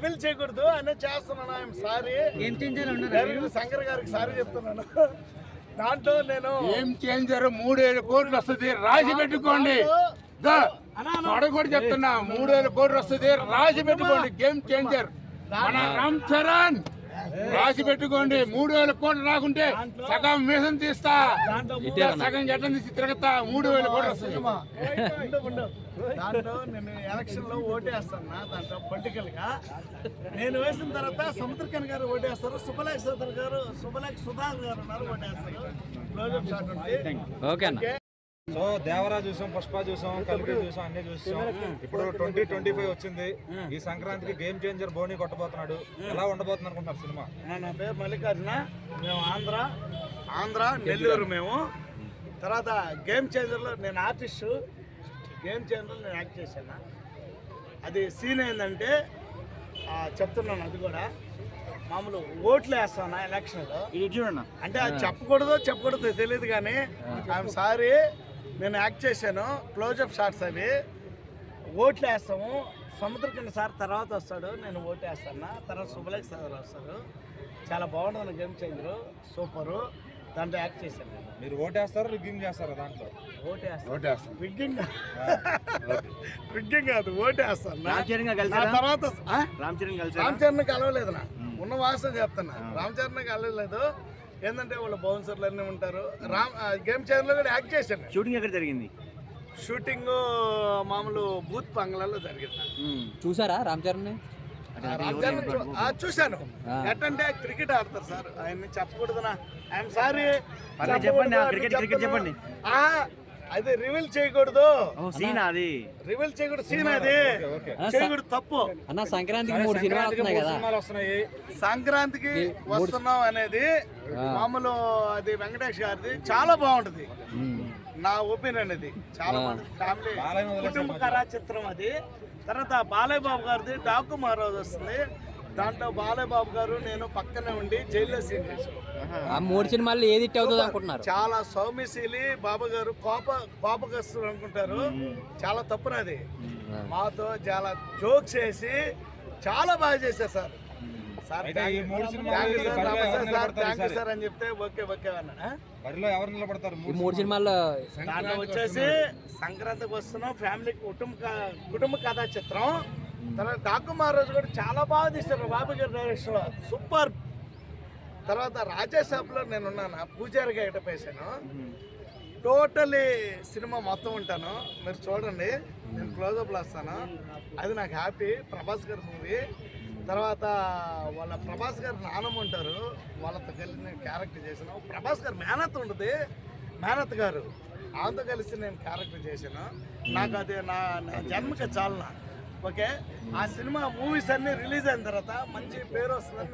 Reveal చేయకూడదు అనే చేస్తున్నాను. I'm sorry. శంకర్ గారికి సారీ చెప్తున్నాను. దాంట్లో నేను గేమ్ చేంజర్ 3,000 కోట్లు వస్తుంది, రాసి పెట్టుకోండి. కూడా చెప్తున్నా, 3,000 కోట్లు వస్తుంది, రాసి పెట్టుకోండి. గేమ్ చేంజర్ మన రామ్ చరణ్, రాసి పెట్టుకోండి. 3,000 కోట్లు రాకుంటే సగం మీసం తీస్తా, సగం జట్టం తీసి తిరగతా. 3,000 కోట్లు వస్తుంది. దాంట్లో నేను ఎలక్షన్ లో ఓటేస్తాను. దాంట్లో పొలిటికల్ గా నేను వేసిన తర్వాత సముద్రకన్ గారు ఓటేస్తారు, సుబ్బలేఖ సుధాకర్ గారు ఉన్నారు ఓటేస్తారు. క్లోజప్ షాట్ ఉంటుంది. సో దేవరా చూసాం, పుష్ప చూసాం, కల్కి చూసాం, అన్ని చూసాం. ఇప్పుడు 2025 వచ్చింది. ఈ సంక్రాంతికి గేమ్ చేంజర్ బోని కొట్టబోతున్నాడు. ఎలా ఉండబోతుంది అనుకుంటున్నారు సినిమా? నా పేరు మల్లికార్జున. మేము ఆంధ్ర నెల్లూరు. మేము తర్వాత గేమ్ చేంజర్లో నేను ఆర్టిస్టు. గేమ్ చేంజర్లో నేను యాక్ట్ చేశాను. అది సీన్ ఏంటంటే చెప్తున్నాను, అది కూడా మామూలు ఓట్లు వేస్తాను ఎలక్షన్లో. అంటే అది చెప్పకూడదో తెలియదు కానీ ఐఎమ్ సారీ. నేను యాక్ట్ చేశాను. క్లోజప్ షాట్స్ అవి. ఓట్లు వేస్తాము. సముద్రకింద సార్ తర్వాత వస్తాడు, నేను ఓటు వేస్తాను. తర్వాత సుబ్బలేఖ సార్ వస్తారు. చాలా బాగుంటుంది గేమ్ చేంజరు, సూపరు. దాంట్లో యాక్ట్ చేశాను. మీరు ఓటేస్తారా, రిగ్గింగ్ చేస్తారా? దాంట్లో ఓటేస్తాను. విగ్గింగ్ కాదు, ఓటేస్తాను. తర్వాత రామ్ చరణ్ కలవలేదు. నా ఉన్న వాసన చెప్తున్నా, రామ్ చరణ్ కలవలేదు. ఏంటంటే వాళ్ళు బౌన్సర్లు అన్నీ ఉంటారు. గేమ్ చేంజర్లో కూడా యాక్ట్ చేశాను. షూటింగ్ ఎక్కడ జరిగింది? షూటింగ్ మామూలు బూత్ బంగ్లాలో జరిగింది. చూసారా రామ్ చరణ్? చూశాను. ఎట్టంటే క్రికెట్ ఆడతారు సార్, ఆయన్ని చెప్పకూడదునా? I'm sorry. చెప్పండి. అది రివీల్ చేయకూడదు. సీన్ అది రివీల్ చేయకూడదు. సీన్ అది చేయకూడదు, తప్పు. అన్న సంక్రాంతికి 3 సినిమాలు వస్తున్నాయి. సంక్రాంతికి వస్తున్నాం అనేది మామూలు అది వెంకటేష్ గారిది చాలా బాగుంటది. నా ఒపీనియన్ అది చాలా ఫ్యామిలీ కుటుంబ కథా చిత్రం అది. తర్వాత బాలయ్య బాబు గారిది డాకు మహారాజు వస్తుంది. దాంట్లో బాలయ్య బాబు గారు నేను పక్కనే ఉండి జైల్లో సీన్ చేశాను. ఆ 3 సినిమాల్లో ఏది హిట్ అవుతుంది అనుకుంటున్నారు? చాలా సౌమ్యశీలి. బాబు గారు కోపగస్తులు అనుకుంటారు. చాలా తప్పునది. మాతో చాలా జోక్స్ వేసి చాలా బాగా చేశారు sir. Sir thank you sir అని చెప్తే ఓకే అన్నా. ఎవరు నిలబడతారు 3 సినిమాల్లో? దాంట్లో వచ్చేసి సంక్రాంతికి వస్తున్నాం, ఫ్యామిలీ కుటుంబ కథా చిత్రం. తర్వాత డాకు మహారాజు కూడా చాలా బాగా తీశారు బాబు గారి డైరెక్షన్ లో, సూపర్. తర్వాత రాజాసాబ్లో నేనున్నాను, పూజారిగా ఎటప్ వేసాను. టోటలీ సినిమా మొత్తం ఉంటాను, మీరు చూడండి. నేను క్లోజప్లో వస్తాను, అది నాకు హ్యాపీ. ప్రభాస్ గారి మూవీ. తర్వాత వాళ్ళ ప్రభాస్ గారు నానమ్మ ఉంటారు, వాళ్ళతో కలిసి నేను క్యారెక్టర్ చేశాను. ప్రభాస్ గారు మేనత్ ఉంటుంది, మేనత్ గారు ఆమెతో కలిసి నేను క్యారెక్టర్ చేశాను. నాకు అది నా జన్మకి చాలనా. ఓకే, ఆ సినిమా మూవీస్ అన్నీ రిలీజ్ అయిన తర్వాత మంచి పేరు వస్తుందని